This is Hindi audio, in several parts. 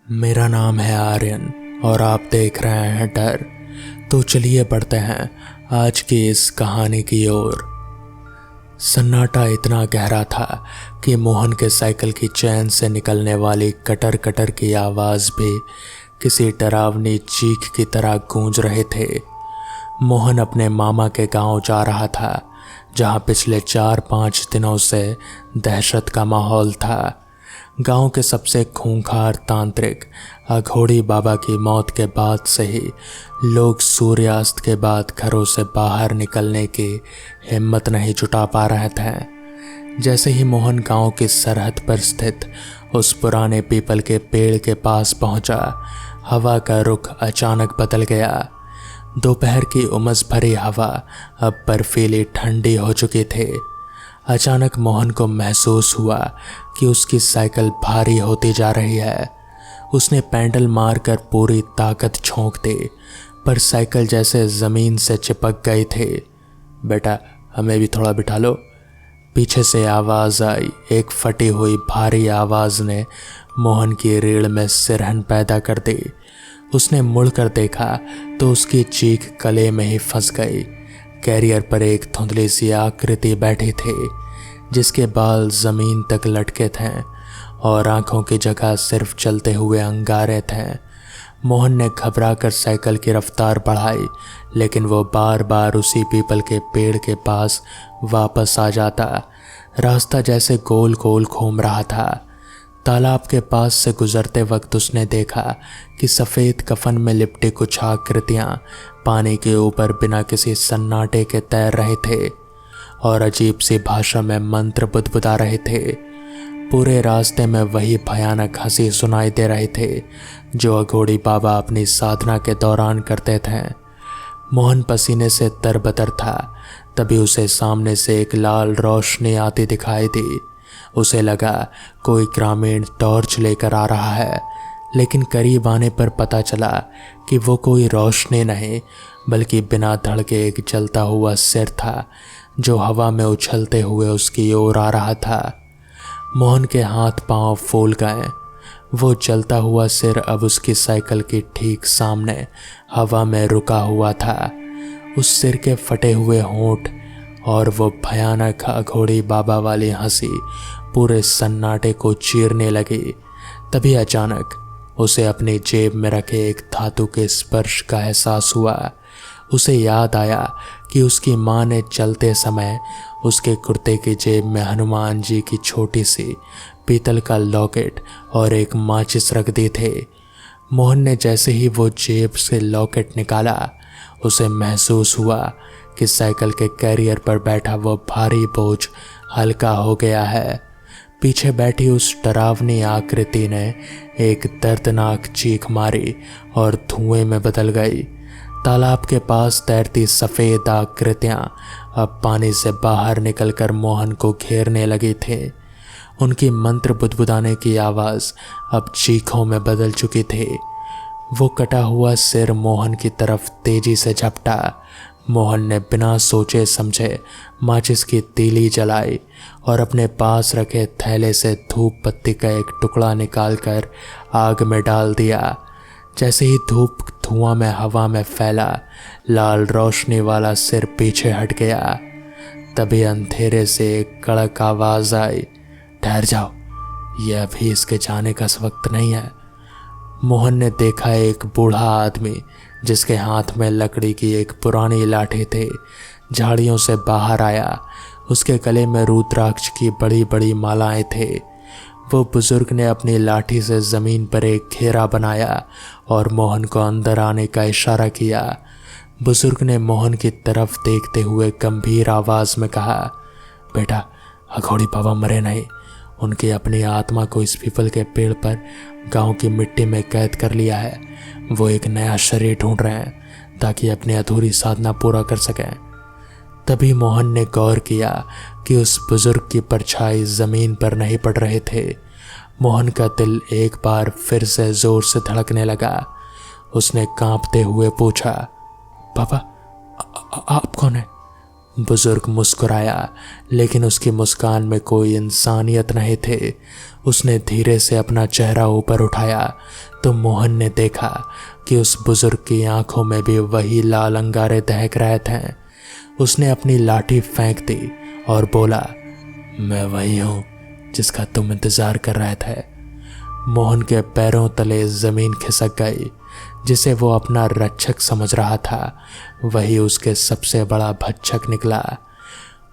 मेरा नाम है आर्यन और आप देख रहे हैं डर। तो चलिए बढ़ते हैं आज की इस कहानी की ओर। सन्नाटा इतना गहरा था कि मोहन के साइकिल की चैन से निकलने वाली कटर कटर की आवाज़ भी किसी डरावनी चीख की तरह गूंज रहे थे। मोहन अपने मामा के गांव जा रहा था, जहां पिछले 4-5 दिनों से दहशत का माहौल था। गांव के सबसे खूंखार तांत्रिक अघोड़ी बाबा की मौत के बाद से ही लोग सूर्यास्त के बाद घरों से बाहर निकलने की हिम्मत नहीं जुटा पा रहे थे। जैसे ही मोहन गांव की सरहद पर स्थित उस पुराने पीपल के पेड़ के पास पहुंचा, हवा का रुख अचानक बदल गया। दोपहर की उमस भरी हवा अब बर्फीली ठंडी हो चुकी थी। अचानक मोहन को महसूस हुआ कि उसकी साइकिल भारी होती जा रही है। उसने पैडल मारकर पूरी ताकत झोंक दी, पर साइकिल जैसे ज़मीन से चिपक गई थी। बेटा, हमें भी थोड़ा बिठा लो। पीछे से आवाज़ आई। एक फटी हुई भारी आवाज़ ने मोहन की रीढ़ में सिरहन पैदा कर दी। उसने मुड़कर देखा तो उसकी चीख गले में ही फंस गई। कैरियर पर एक धुंधली सी आकृति बैठी थी, जिसके बाल जमीन तक लटके थे और आंखों की जगह सिर्फ चलते हुए अंगारे थे। मोहन ने घबराकर साइकिल की रफ्तार बढ़ाई, लेकिन वो बार बार उसी पीपल के पेड़ के पास वापस आ जाता। रास्ता जैसे गोल गोल घूम रहा था। तालाब के पास से गुजरते वक्त उसने देखा कि सफ़ेद कफन में लिपटी कुछ आकृतियाँ पानी के ऊपर बिना किसी सन्नाटे के तैर रहे थे और अजीब सी भाषा में मंत्र बुदबुदा रहे थे। पूरे रास्ते में वही भयानक हंसी सुनाई दे रहे थे जो अघोड़ी बाबा अपनी साधना के दौरान करते थे। मोहन पसीने से तरबतर था। तभी उसे सामने से एक लाल रोशनी आती दिखाई दी। उसे लगा कोई ग्रामीण टॉर्च लेकर आ रहा है, लेकिन करीब आने पर पता चला कि वो कोई रोशनी नहीं, बल्कि बिना धड़के एक जलता हुआ सिर था जो हवा में उछलते हुए उसकी ओर आ रहा था। मोहन के हाथ पांव फूल गए। वो जलता हुआ सिर अब उसकी साइकिल की ठीक सामने हवा में रुका हुआ था। उस सिर के फटे हुए होंठ और वो भयानक अघोड़ी बाबा वाली हंसी पूरे सन्नाटे को चीरने लगी। तभी अचानक उसे अपनी जेब में रखे एक धातु के स्पर्श का एहसास हुआ। उसे याद आया कि उसकी माँ ने चलते समय उसके कुर्ते की जेब में हनुमान जी की छोटी सी पीतल का लॉकेट और एक माचिस रख दी थे। मोहन ने जैसे ही वो जेब से लॉकेट निकाला, उसे महसूस हुआ कि साइकिल के कैरियर पर बैठा वो भारी बोझ हल्का हो गया है। पीछे बैठी उस डरावनी आकृति ने एक दर्दनाक चीख मारी और धुएं में बदल गई। तालाब के पास तैरती सफ़ेद आकृतियाँ अब पानी से बाहर निकलकर मोहन को घेरने लगी थी। उनकी मंत्र बुदबुदाने की आवाज़ अब चीखों में बदल चुकी थी। वो कटा हुआ सिर मोहन की तरफ तेजी से झपटा। मोहन ने बिना सोचे समझे माचिस की तीली जलाई और अपने पास रखे थैले से धूप बत्ती का एक टुकड़ा निकालकर आग में डाल दिया। जैसे ही धूप धुआं में हवा में फैला, लाल रोशनी वाला सिर पीछे हट गया। तभी अंधेरे से एक कड़क आवाज़ आई, ठहर जाओ, यह अभी इसके जाने का वक्त नहीं है। मोहन ने देखा एक बूढ़ा आदमी जिसके हाथ में लकड़ी की एक पुरानी लाठी थी, झाड़ियों से बाहर आया। उसके गले में रुद्राक्ष की बड़ी बड़ी मालाएं थे। वो बुजुर्ग ने अपनी लाठी से ज़मीन पर एक घेरा बनाया और मोहन को अंदर आने का इशारा किया। बुजुर्ग ने मोहन की तरफ देखते हुए गंभीर आवाज़ में कहा, बेटा, अघोड़ी बाबा मरे नहीं। उनकी अपनी आत्मा को इस पीपल के पेड़ पर गांव की मिट्टी में कैद कर लिया है। वो एक नया शरीर ढूंढ रहे हैं ताकि अपनी अधूरी साधना पूरा कर सकें। तभी मोहन ने गौर किया कि उस बुजुर्ग की परछाई ज़मीन पर नहीं पड़ रहे थे। मोहन का दिल एक बार फिर से ज़ोर से धड़कने लगा। उसने कांपते हुए पूछा, पापा, आप कौन है? बुजुर्ग मुस्कुराया, लेकिन उसकी मुस्कान में कोई इंसानियत नहीं थी। उसने धीरे से अपना चेहरा ऊपर उठाया तो मोहन ने देखा कि उस बुजुर्ग की आंखों में भी वही लाल अंगारे दहक रहे थे। उसने अपनी लाठी फेंक दी और बोला, मैं वही हूं जिसका तुम इंतजार कर रहे थे। मोहन के पैरों तले जमीन खिसक गई। जिसे वो अपना रक्षक समझ रहा था वही उसके सबसे बड़ा भक्षक निकला।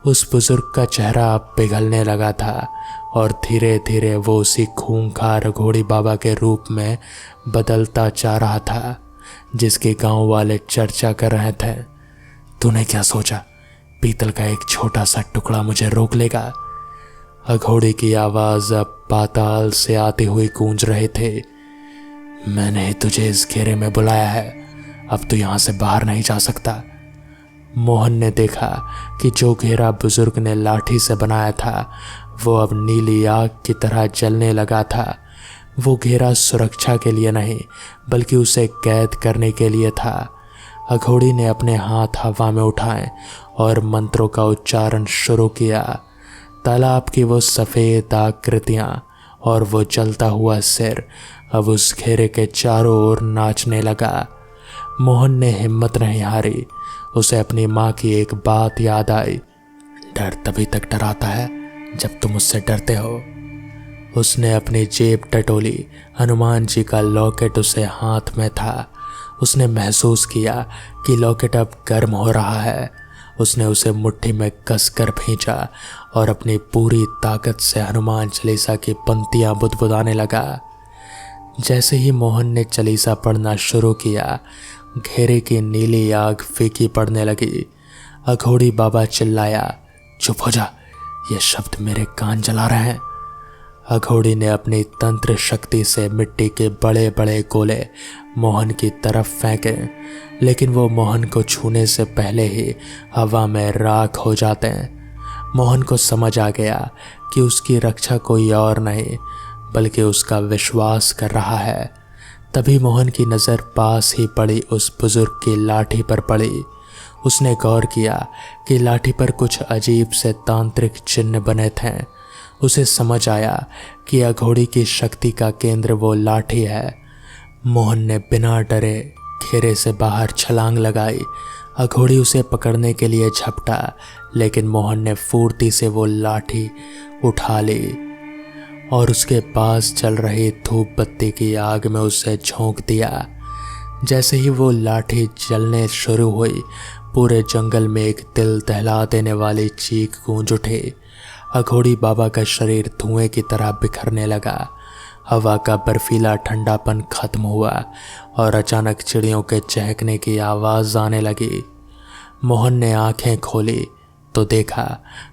उस बुजुर्ग का चेहरा अब पिघलने लगा था और धीरे धीरे वो उसी खूंखार घोड़ी बाबा के रूप में बदलता जा रहा था जिसके गांव वाले चर्चा कर रहे थे। तूने क्या सोचा, पीतल का एक छोटा सा टुकड़ा मुझे रोक लेगा? अघोड़ी की आवाज अब पाताल से आती हुई गूंज रही थी। मैंने ही तुझे इस घेरे में बुलाया है, अब तू यहां से बाहर नहीं जा सकता। मोहन ने देखा कि जो घेरा बुजुर्ग ने लाठी से बनाया था वो अब नीली आग की तरह जलने लगा था। वो घेरा सुरक्षा के लिए नहीं बल्कि उसे कैद करने के लिए था। अघोड़ी ने अपने हाथ हवा में उठाए और मंत्रों का उच्चारण शुरू किया। तालाब की वो सफ़ेद आकृतियाँ और वो जलता हुआ सिर अब उस घेरे के चारों ओर नाचने लगा। मोहन ने हिम्मत नहीं हारी। उसे अपनी माँ की एक बात याद आई, डर तभी तक डराता है जब तुम उससे डरते हो। उसने अपनी जेब टटोली। हनुमान जी का लॉकेट उसे हाथ में था। उसने महसूस किया कि लॉकेट अब गर्म हो रहा है। उसने उसे मुट्ठी में कसकर खींचा और अपनी पूरी ताकत से हनुमान चालीसा की पंक्तियां बुदबुदाने लगा। जैसे ही मोहन ने चालीसा पढ़ना शुरू किया घेरे की नीली आग फीकी पड़ने लगी। अघोड़ी बाबा चिल्लाया, चुप हो जा, ये शब्द मेरे कान जला रहे हैं। अघोड़ी ने अपनी तंत्र शक्ति से मिट्टी के बड़े बड़े गोले मोहन की तरफ फेंके, लेकिन वो मोहन को छूने से पहले ही हवा में राख हो जाते हैं। मोहन को समझ आ गया कि उसकी रक्षा कोई और नहीं बल्कि उसका विश्वास कर रहा है। तभी मोहन की नज़र पास ही पड़ी उस बुजुर्ग की लाठी पर पड़ी। उसने गौर किया कि लाठी पर कुछ अजीब से तांत्रिक चिन्ह बने थे। उसे समझ आया कि अघोड़ी की शक्ति का केंद्र वो लाठी है। मोहन ने बिना डरे घेरे से बाहर छलांग लगाई। अघोड़ी उसे पकड़ने के लिए झपटा, लेकिन मोहन ने फुर्ती से वो लाठी उठा ली और उसके पास चल रही धूप बत्ती की आग में उसे झोंक दिया। जैसे ही वो लाठी जलने शुरू हुई पूरे जंगल में एक दिल दहला देने वाली चीख गूंज उठी। अघोड़ी बाबा का शरीर धुएं की तरह बिखरने लगा। हवा का बर्फीला ठंडापन खत्म हुआ और अचानक चिड़ियों के चहकने की आवाज़ आने लगी। मोहन ने आंखें खोली तो देखा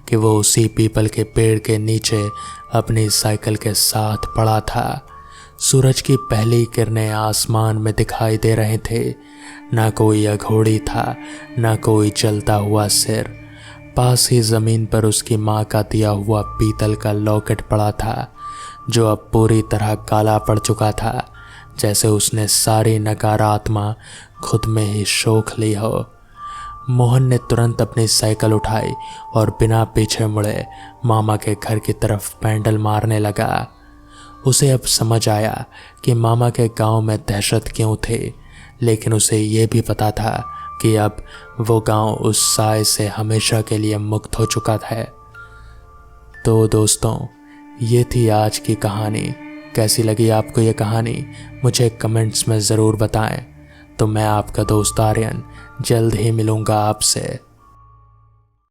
कि वो उसी पीपल के पेड़ के नीचे अपनी साइकिल के साथ पड़ा था। सूरज की पहली किरणें आसमान में दिखाई दे रहे थे। ना कोई अघोड़ी था, ना कोई जलता हुआ सिर। पास ही ज़मीन पर उसकी माँ का दिया हुआ पीतल का लॉकेट पड़ा था, जो अब पूरी तरह काला पड़ चुका था, जैसे उसने सारी नकारात्मा खुद में ही सोख ली हो। मोहन ने तुरंत अपनी साइकिल उठाई और बिना पीछे मुड़े मामा के घर की तरफ पैंडल मारने लगा। उसे अब समझ आया कि मामा के गांव में दहशत क्यों थी, लेकिन उसे ये भी पता था कि अब वो गांव उस साए से हमेशा के लिए मुक्त हो चुका था। तो दोस्तों, ये थी आज की कहानी। कैसी लगी आपको ये कहानी मुझे कमेंट्स में ज़रूर बताएं। तो मैं आपका दोस्त आर्यन जल्द ही मिलूँगा आपसे।